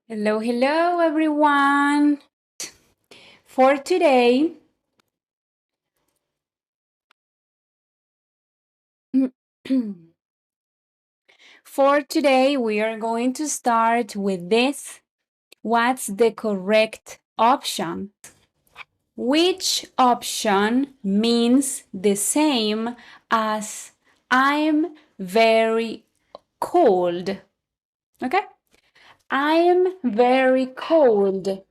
Hello, hello, everyone. For today, we are going to start with this. What's the correct option? Which option means the same as I'm very cold? Okay? I'm very cold.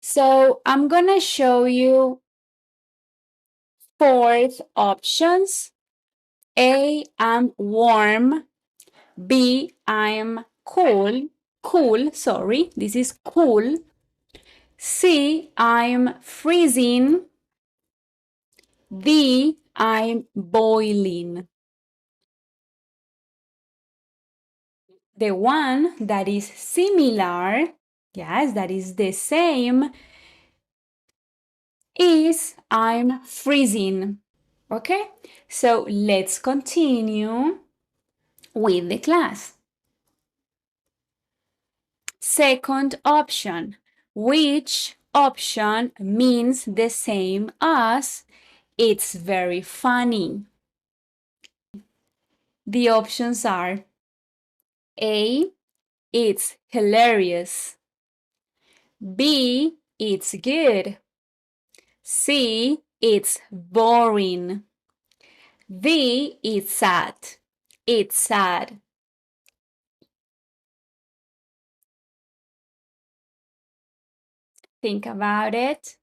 So I'm gonna show you four options. A, I'm warm. B, I'm cool. Cool, sorry. This is cool. C, I'm freezing. D, I'm boiling. The one that is similar, yes, that is the same, is I'm freezing. Okay, so let's continue with the class. Second option. Which option means the same as it's very funny? The options are A, it's hilarious. B, it's good. C, it's boring. D, it's sad. It's sad. Think about it.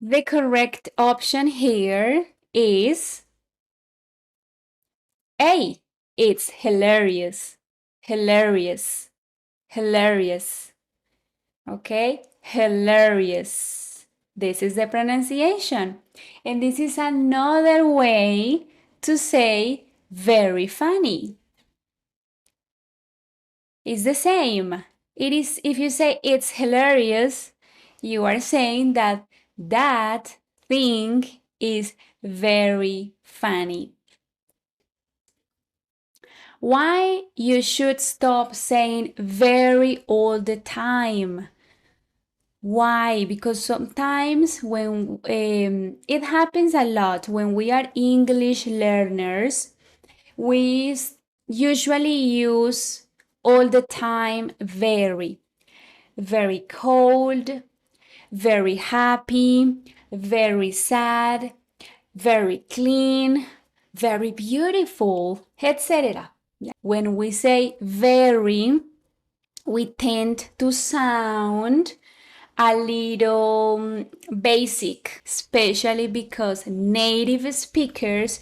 The correct option here is A. It's hilarious. Hilarious. Hilarious. Okay? Hilarious. This is the pronunciation. And this is another way to say very funny. It's the same. It is, if you say it's hilarious, you are saying that that thing is very funny. Why you should stop saying very all the time? Why? Because sometimes when it happens a lot when we are English learners, we usually use all the time very, very cold, very happy, very sad, very clean, very beautiful, etc. When we say very, we tend to sound a little basic, especially because native speakers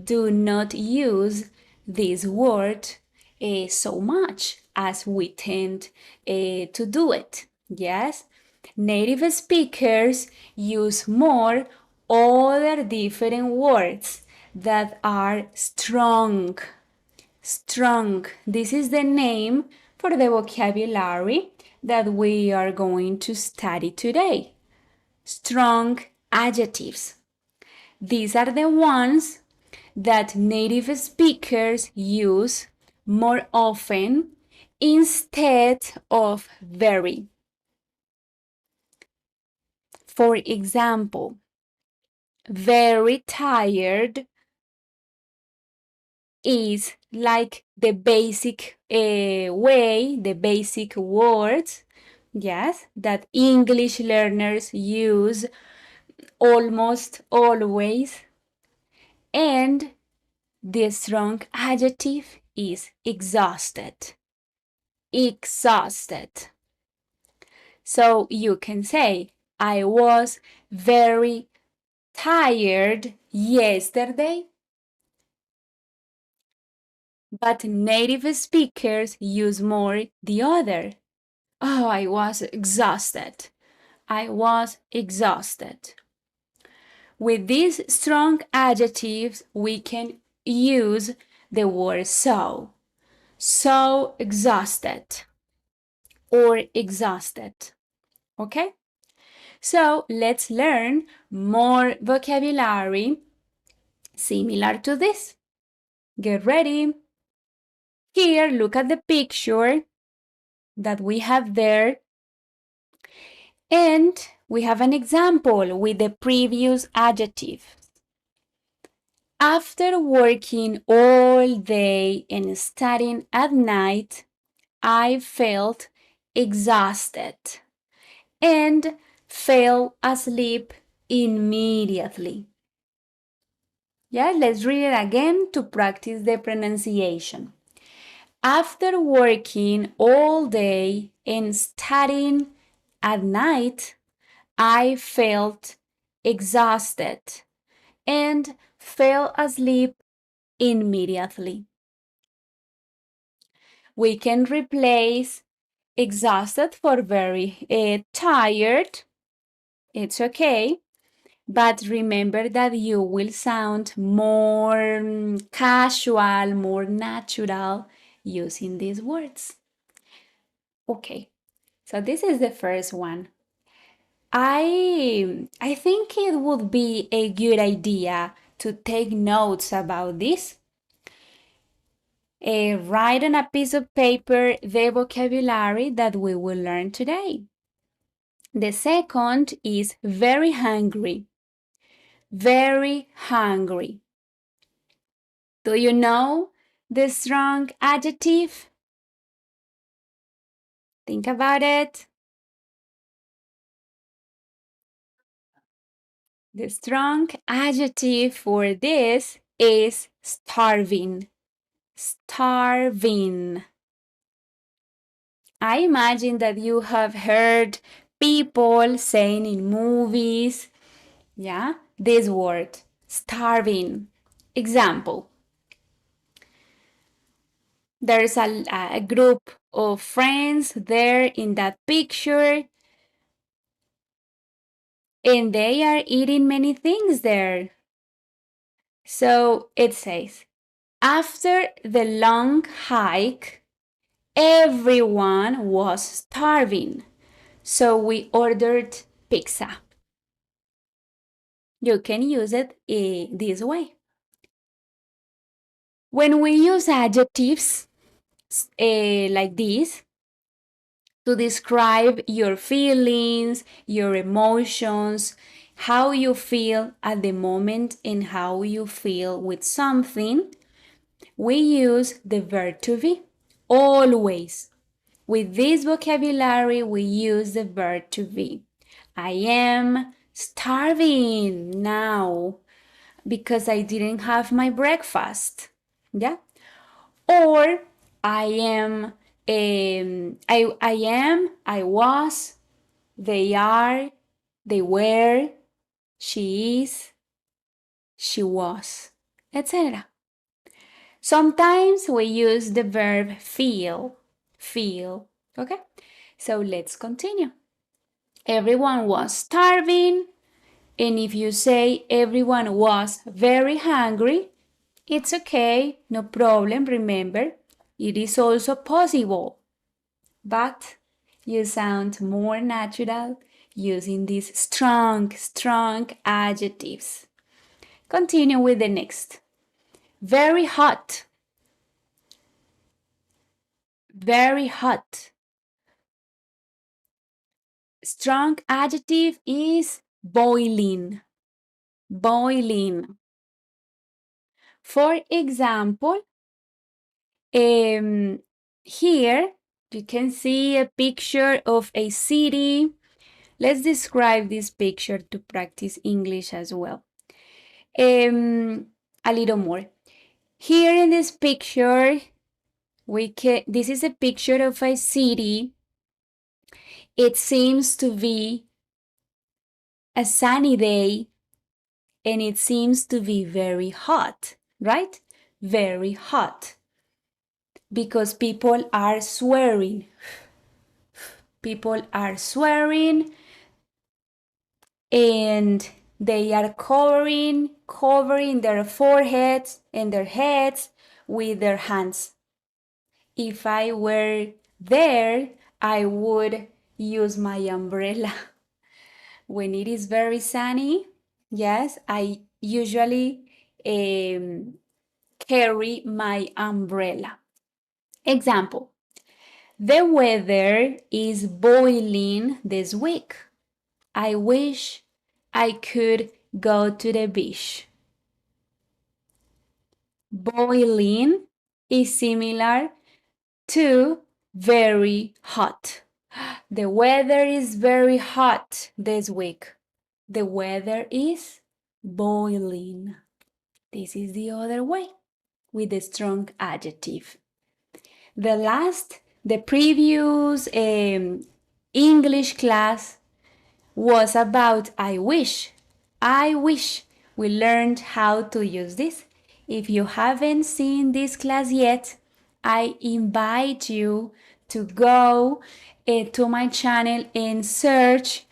do not use this word so much as we tend to do it. Yes, native speakers use more other different words that are strong. Strong. This is the name for the vocabulary that we are going to study today. Strong adjectives. These are the ones that native speakers use more often instead of very. For example, very tired is like the basic way, the basic words, yes, that English learners use almost always. And the strong adjective is exhausted. Exhausted. So you can say, I was very tired yesterday. But native speakers use more the other. Oh, I was exhausted. I was exhausted. With these strong adjectives, we can use the word so. So exhausted or exhausted. Okay? So let's learn more vocabulary similar to this. Get ready. Here, look at the picture that we have there. And we have an example with the previous adjective. After working all day and studying at night, I felt exhausted and fell asleep immediately. Yeah, let's read it again to practice the pronunciation. After working all day and studying at night, I felt exhausted and fell asleep immediately. We can replace exhausted for very tired. It's okay. But remember that you will sound more casual, more natural using these words. Okay, so this is the first one. I think it would be a good idea to take notes about this. Write on a piece of paper the vocabulary that we will learn today. The second is very hungry. Very hungry. Do you know the strong adjective? Think about it. The strong adjective for this is starving. Starving. I imagine that you have heard people saying in movies, yeah, this word, starving. Example, there's a group of friends there in that picture, and they are eating many things there. So it says, after the long hike, everyone was starving. So we ordered pizza. You can use it this way. When we use adjectives like this to describe your feelings, your emotions, how you feel at the moment, and how you feel with something, we use the verb to be. Always. With this vocabulary, we use the verb to be. I am starving now because I didn't have my breakfast. Yeah? Or I am, I was, they are, they were, she is, she was, etc. Sometimes we use the verb feel, feel, okay? So let's continue. Everyone was starving, and if you say everyone was very hungry, it's okay, no problem. Remember, it is also possible, but you sound more natural using these strong, strong adjectives. Continue with the next. Very hot. Very hot. Strong adjective is boiling. Boiling. For example, here you can see a picture of a city. Let's describe this picture to practice English as well. A little more. Here in this picture, this is a picture of a city. It seems to be a sunny day and it seems to be very hot, right? Very hot. Because people are swearing. People are swearing and they are covering their foreheads and their heads with their hands. If I were there, I would use my umbrella. When it is very sunny, yes, I usually carry my umbrella. Example, the weather is boiling this week. I wish I could go to the beach. Boiling is similar to very hot. The weather is very hot this week. The weather is boiling. This is the other way with the strong adjective. The previous English class was about I wish. I wish we learned how to use this. If you haven't seen this class yet, I invite you to go to my channel and search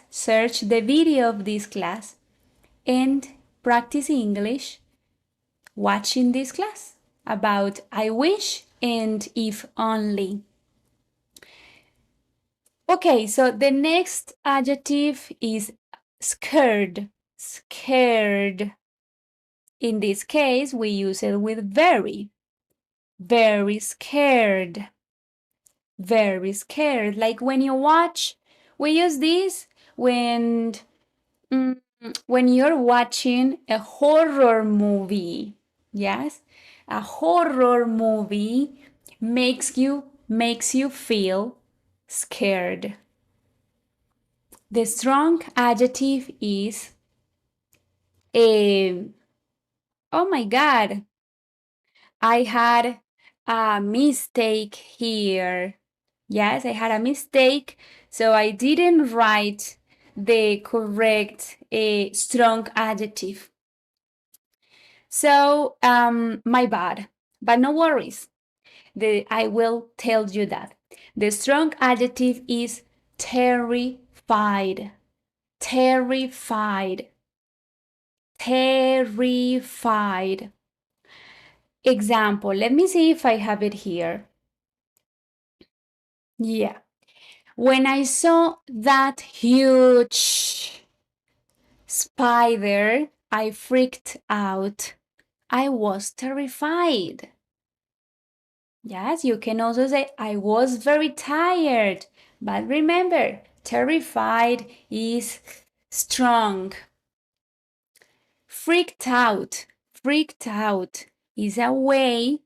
search the video of this class and practice English watching this class about I wish and if only. Okay, so the next adjective is scared. Scared. In this case, we use it with very. Very scared. Very scared. Like when you watch, we use this when when you're watching a horror movie. Yes? A horror movie makes you feel scared. The strong adjective is a, oh my God, I had a mistake here. Yes, I had a mistake, so I didn't write the correct strong adjective. So, my bad, but no worries. I will tell you that. The strong adjective is terrified. Terrified. Terrified. Example, let me see if I have it here. Yeah. When I saw that huge spider, I freaked out. I was terrified. Yes, you can also say, I was very tired. But remember, terrified is strong. Freaked out. Freaked out is a way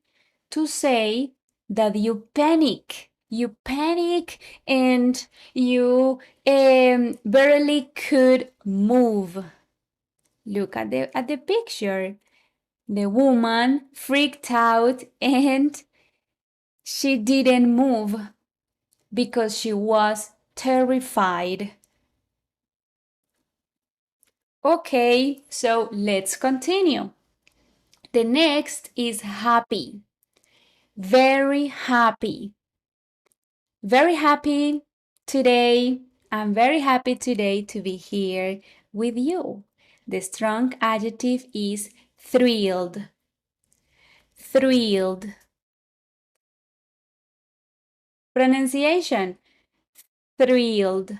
to say that you panic. You panic and you barely could move. Look at the picture. The woman freaked out and she didn't move because she was terrified. Okay, so let's continue. The next is happy. Very happy. Very happy today. I'm very happy today to be here with you. The strong adjective is thrilled. Thrilled. Pronunciation, thrilled.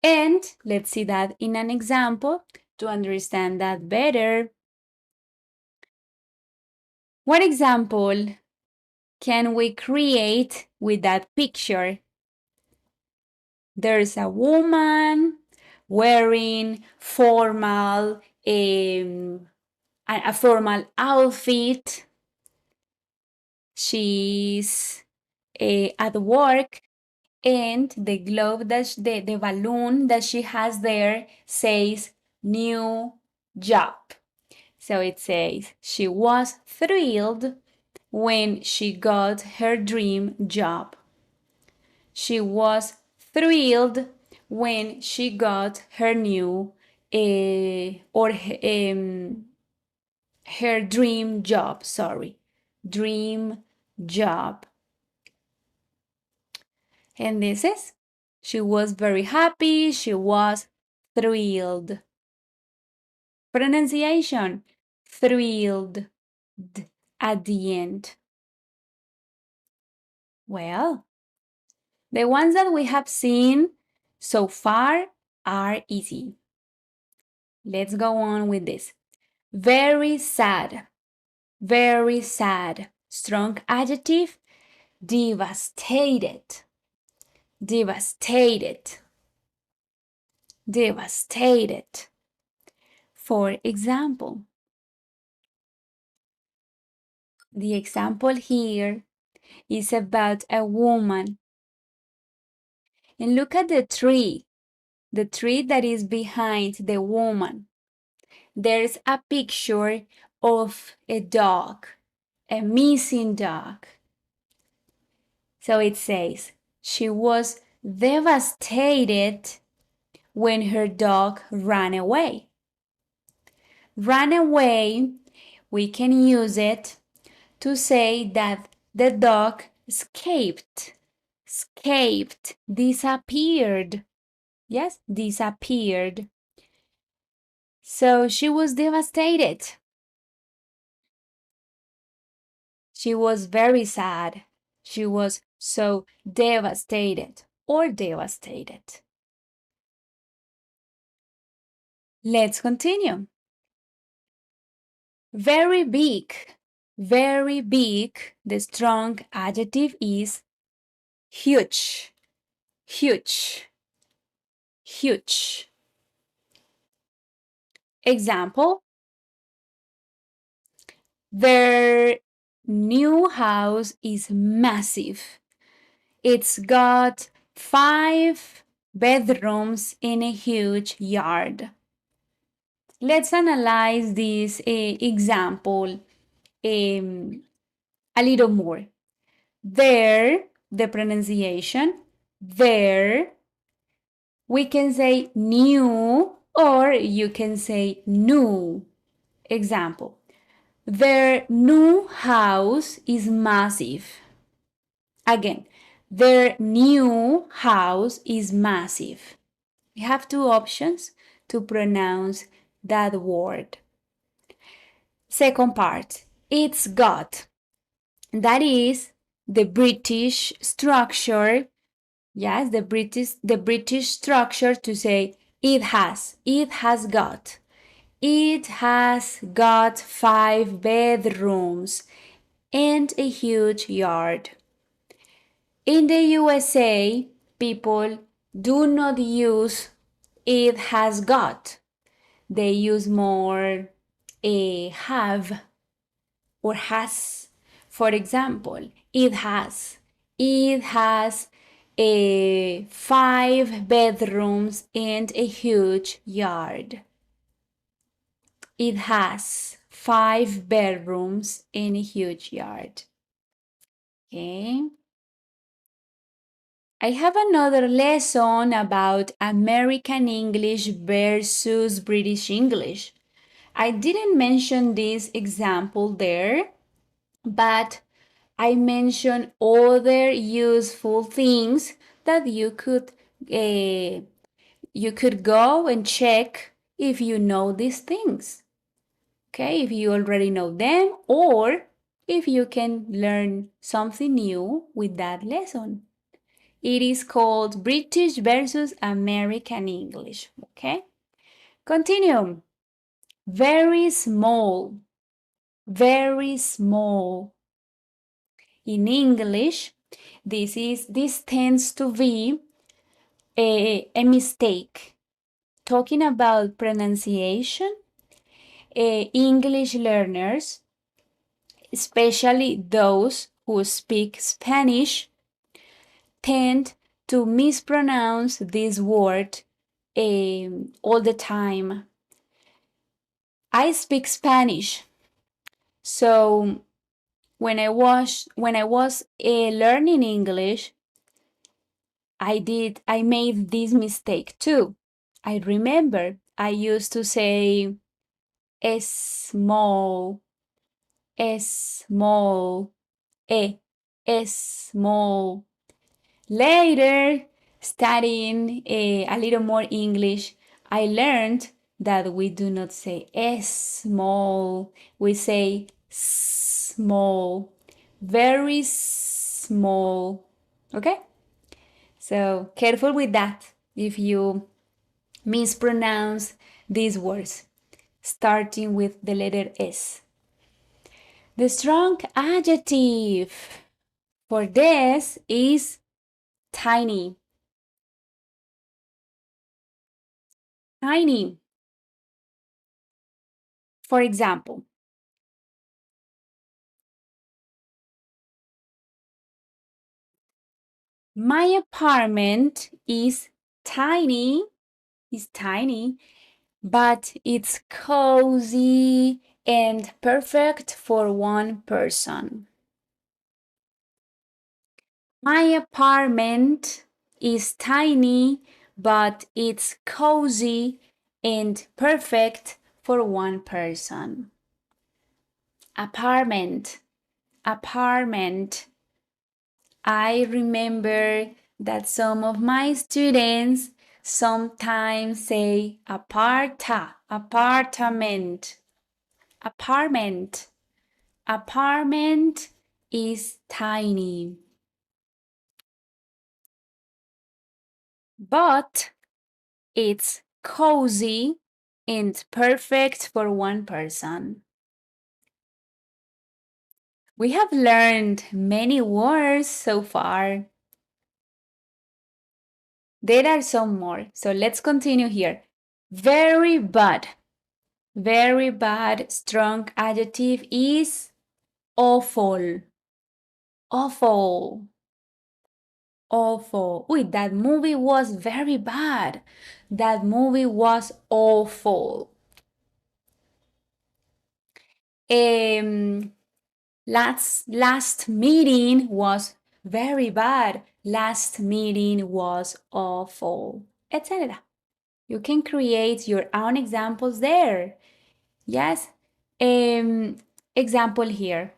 And let's see that in an example to understand that better. What example can we create with that picture? There's a woman wearing a formal outfit. She's at work, and the glove the balloon that she has there says new job. So it says she was thrilled when she got her dream job. She was thrilled when she got her new her dream job, sorry. Dream job. And this is, she was very happy, she was thrilled. Pronunciation, thrilled, at the end. Well, the ones that we have seen so far are easy. Let's go on with this. Very sad. Very sad. Strong adjective. Devastated. Devastated. Devastated. For example, the example here is about a woman. And look at the tree that is behind the woman. There's a picture of a dog, a missing dog. So it says, she was devastated when her dog ran away. Ran away, we can use it to say that the dog escaped, disappeared. Yes, disappeared. So she was devastated. She was very sad. She was so devastated or devastated. Let's continue. Very big. Very big. The strong adjective is huge. Huge. Huge. Example, their new house is massive. It's got 5 bedrooms in a huge yard. Let's analyze this example a little more. There, the pronunciation, there, we can say new or you can say new. Example, their new house is massive. Again, their new house is massive. We have 2 options to pronounce that word. Second part, it's got. That is the British structure. Yes, the British structure to say it has. It has got. It has got 5 bedrooms and a huge yard. In the USA, people do not use it has got. They use more have or has. For example, it has. It has 5 bedrooms and a huge yard. It has 5 bedrooms and a huge yard. Okay. I have another lesson about American English versus British English. I didn't mention this example there, but I mentioned other useful things that you could go and check if you know these things. Okay, if you already know them or if you can learn something new with that lesson. It is called British versus American English. Okay, continue. Very small, very small. In English, this tends to be a mistake. Talking about pronunciation, English learners, especially those who speak Spanish, tend to mispronounce this word all the time. I speak Spanish, so when I was learning English, I made this mistake too. I remember I used to say small, small, small. Later, studying a little more English, I learned that we do not say small, we say small, very small. Okay? So careful with that. If you mispronounce these words, starting with the letter S. The strong adjective for this is tiny. Tiny. For example, my apartment is tiny, but it's cozy and perfect for one person. My apartment is tiny, but it's cozy and perfect for one person. Apartment, apartment. I remember that some of my students sometimes say apartment, apartment. Apartment is tiny, but it's cozy and perfect for one person. We have learned many words so far. There are some more, so let's continue here. Very bad. Very bad strong adjective is awful. Awful. Awful. Wait, that movie was very bad. That movie was awful. Um, last meeting was very bad. Last meeting was awful, etc. You can create your own examples there. Yes. Example here.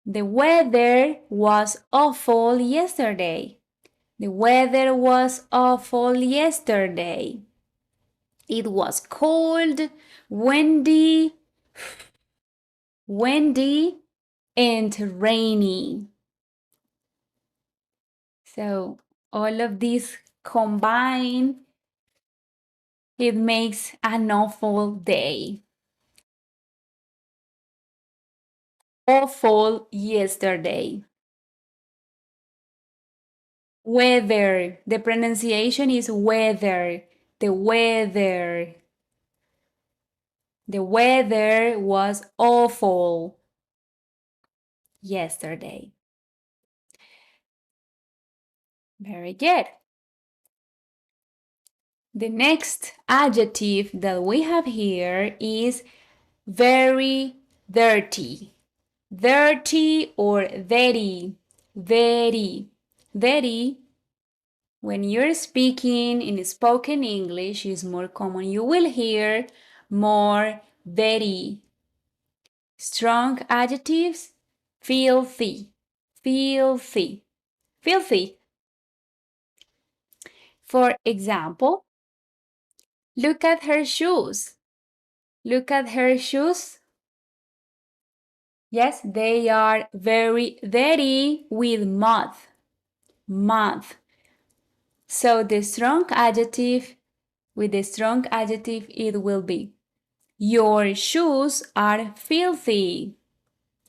The weather was awful yesterday. The weather was awful yesterday. It was cold, windy, and rainy. So all of these combined, it makes an awful day. Awful yesterday. Weather. The pronunciation is weather. The weather. The weather was awful yesterday. Very good. The next adjective that we have here is very dirty. Dirty or dirty. Very. Very. When you're speaking in spoken English is more common. You will hear more very. Strong adjectives, filthy, filthy, filthy. For example, look at her shoes. Look at her shoes. Yes, they are very dirty with mud. Mud. So the strong adjective, with the strong adjective, it will be your shoes are filthy.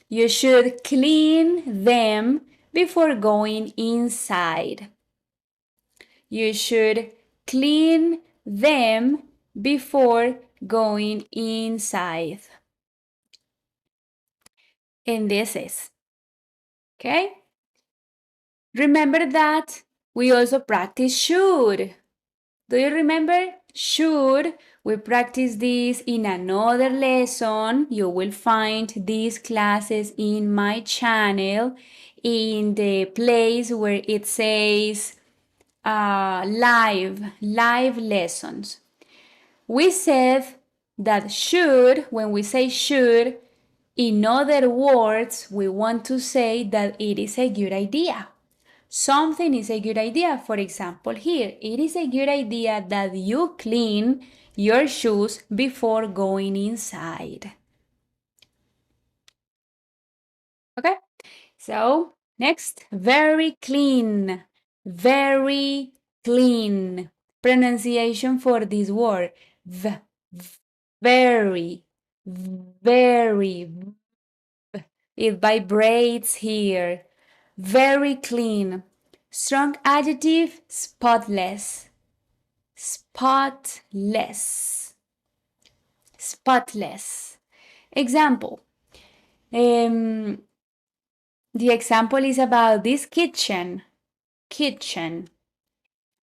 You should clean them before going inside. You should clean them before going inside. And this is, okay? Remember that we also practice should. Do you remember? Should. We practice this in another lesson. You will find these classes in my channel in the place where it says live lessons. We said that should, when we say should, in other words, we want to say that it is a good idea. Something is a good idea. For example, here, it is a good idea that you clean your shoes before going inside. Okay, so next, very clean, very clean. Pronunciation for this word, very, very, it vibrates here. Very clean. Strong adjective, spotless. Spotless. Spotless. Example. Um, the example is about this kitchen. Kitchen.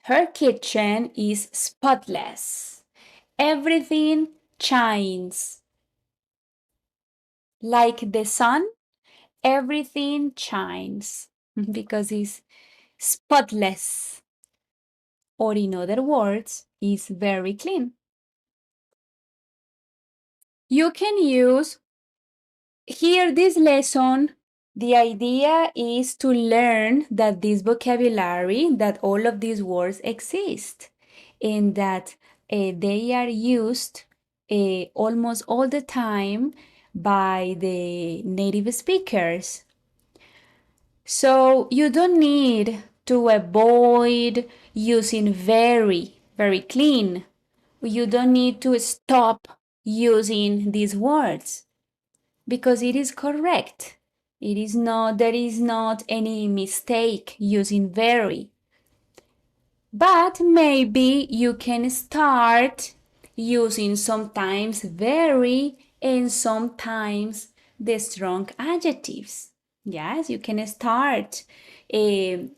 Her kitchen is spotless. Everything shines. Like the sun, everything shines because it's spotless, or in other words, is very clean. You can use here this lesson. The idea is to learn that this vocabulary, that all of these words exist, and that they are used almost all the time by the native speakers. So you don't need to avoid using very, very clean. You don't need to stop using these words because it is correct. It is not, there is not any mistake using very. But maybe you can start using sometimes very and sometimes the strong adjectives. Yes, you can start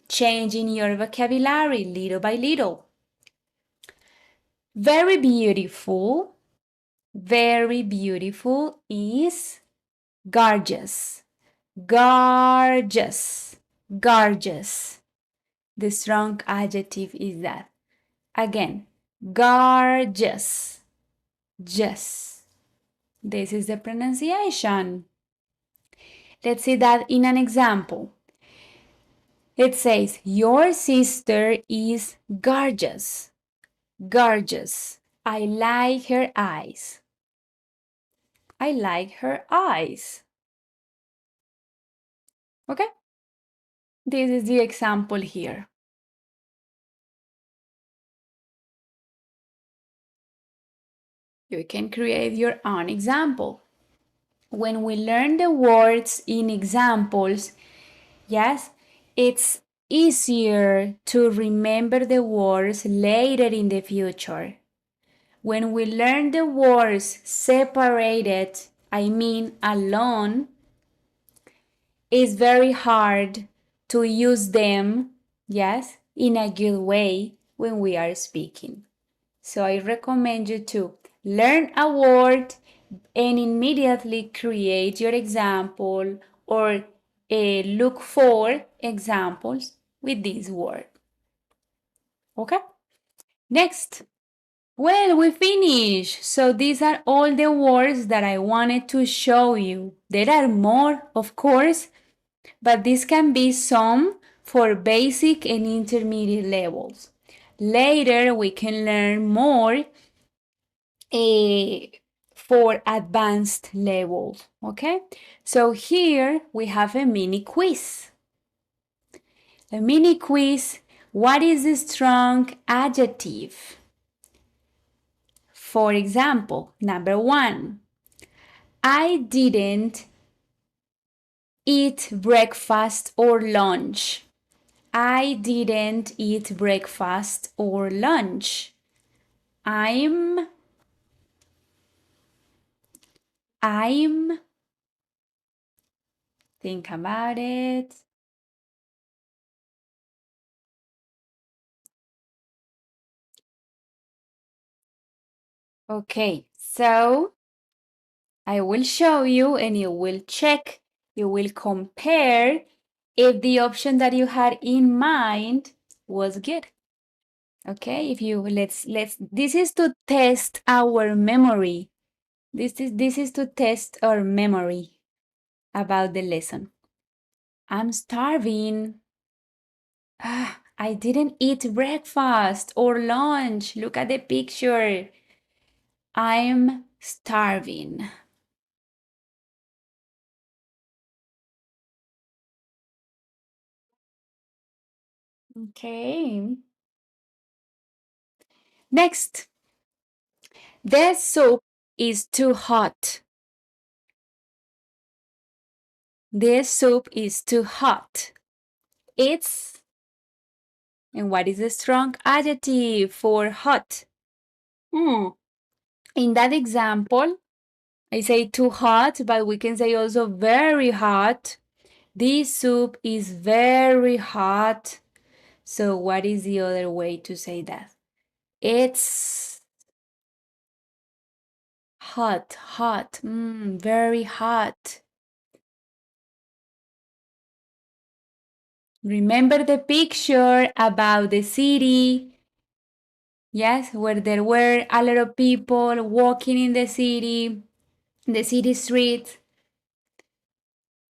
changing your vocabulary little by little. Very beautiful, very beautiful is gorgeous, gorgeous, gorgeous. The strong adjective is that. Again, gorgeous, just. This is the pronunciation. Let's see that in an example. It says, your sister is gorgeous, gorgeous. I like her eyes. I like her eyes. Okay? This is the example here. You can create your own example. When we learn the words in examples, yes, it's easier to remember the words later in the future. When we learn the words separated, I mean alone, it's very hard to use them, yes, in a good way when we are speaking. So I recommend you to learn a word and immediately create your example or look for examples with this word. Okay? Next. Well, we finished. So these are all the words that I wanted to show you. There are more, of course, but this can be some for basic and intermediate levels. Later, we can learn more for advanced levels, okay? So here we have a mini quiz. A mini quiz, what is the strong adjective? For example, number 1, I didn't eat breakfast or lunch. I didn't eat breakfast or lunch. I'm think about it. Okay, so I will show you and you will check, you will compare if the option that you had in mind was good. Okay, if you let's this is to test our memory. This is to test our memory about the lesson. I'm starving. I didn't eat breakfast or lunch. Look at the picture. I'm starving. Okay. Next, The soup is too hot. The soup is too hot. It's, and what is the strong adjective for hot? In that example, I say too hot, but we can say also very hot. This soup is very hot. So, what is the other way to say that? It's hot, hot, very hot. Remember the picture about the city? Yes, where there were a lot of people walking in the city streets.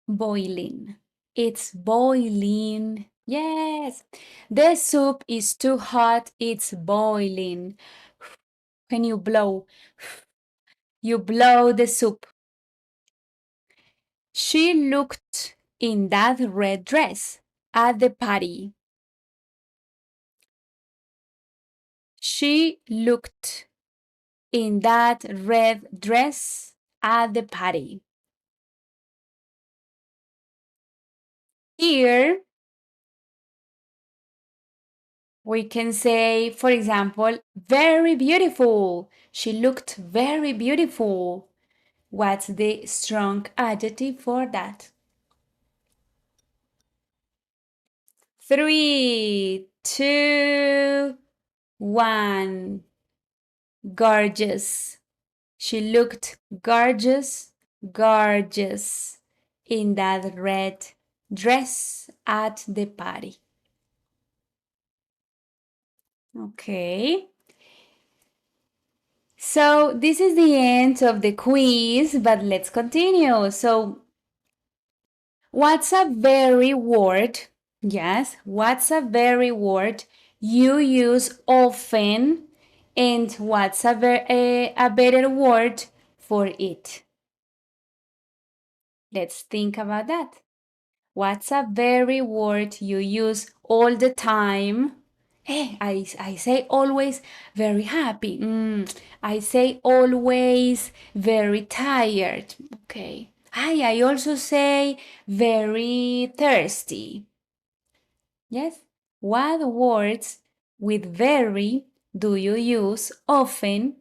Boiling. It's boiling. Yes. The soup is too hot. It's boiling. When you blow, you blow the soup. She looked in that red dress at the party. She looked in that red dress at the party. Here, we can say, for example, very beautiful. She looked very beautiful. What's the strong adjective for that? 3, 2, 1. Gorgeous. She looked gorgeous, gorgeous in that red dress at the party. Okay. So this is the end of the quiz, but let's continue. So what's a very word? Yes, what's a very word you use often, and what's a better word for it? Let's think about that. What's a very word you use all the time? Hey, I say always very happy. I say always very tired. Okay. I also say very thirsty. Yes. What words with very do you use often?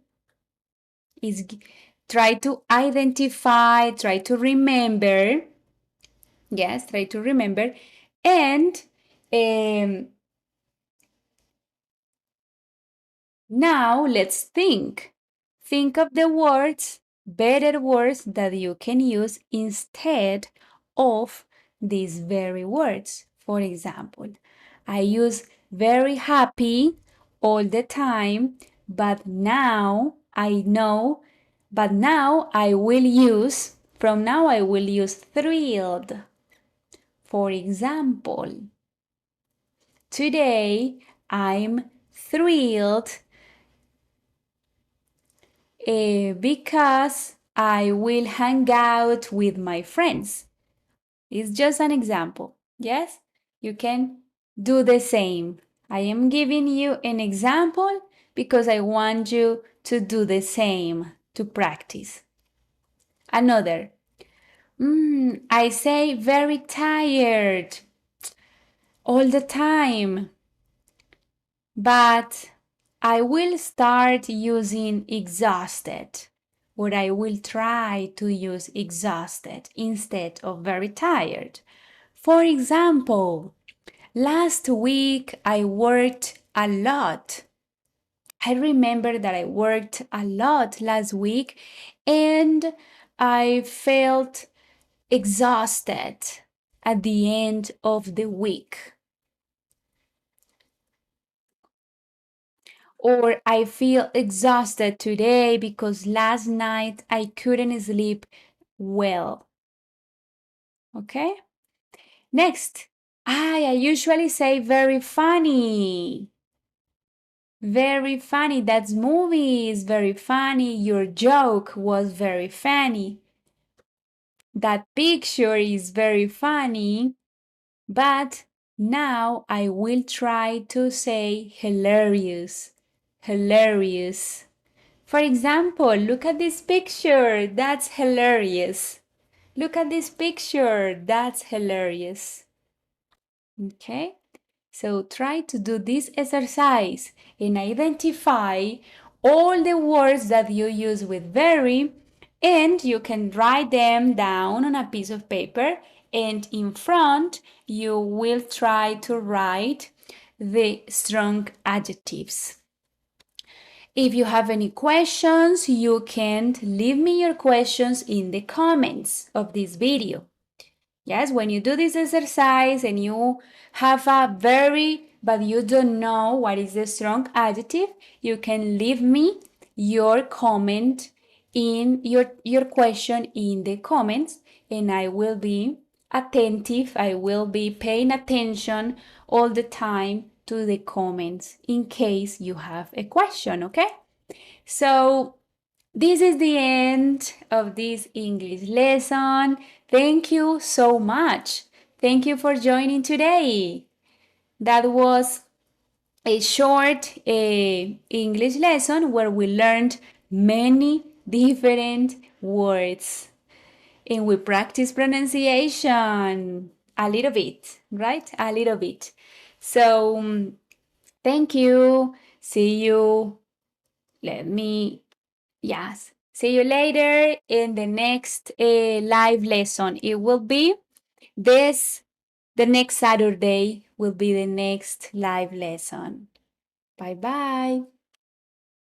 Is try to identify, try to remember. Yes, try to remember. And now let's think. Think of the words, better words that you can use instead of these very words. For example, I use very happy all the time, but now I know, but now I will use, from now I will use thrilled. For example, today I'm thrilled because I will hang out with my friends. It's just an example. Yes, you can do the same. I am giving you an example because I want you to do the same, to practice. Another. I say very tired all the time, but I will start using exhausted, or I will try to use exhausted instead of very tired. For example, last week I worked a lot. I remember that I worked a lot last week and I felt exhausted at the end of the week. Or I feel exhausted today because last night I couldn't sleep well. Okay? Next, I usually say very funny. Very funny. That movie is very funny. Your joke was very funny. That picture is very funny. But now I will try to say hilarious. Hilarious. For example, look at this picture. That's hilarious. Look at this picture. That's hilarious. Okay? So try to do this exercise and identify all the words that you use with very, and you can write them down on a piece of paper, and in front you will try to write the strong adjectives. If you have any questions, you can leave me your questions in the comments of this video. Yes, when you do this exercise and you have a very, but you don't know what is the strong adjective, you can leave me your comment in your question in the comments, and I will be attentive. I will be paying attention all the time to the comments in case you have a question, okay? So this is the end of this English lesson. Thank you so much. Thank you for joining today. That was a short English lesson where we learned many different words and we practice pronunciation a little bit, right? A little bit. So, thank you. See you. Let me Yes. See you later in the next live lesson. It will be the next Saturday will be the next live lesson. Bye bye.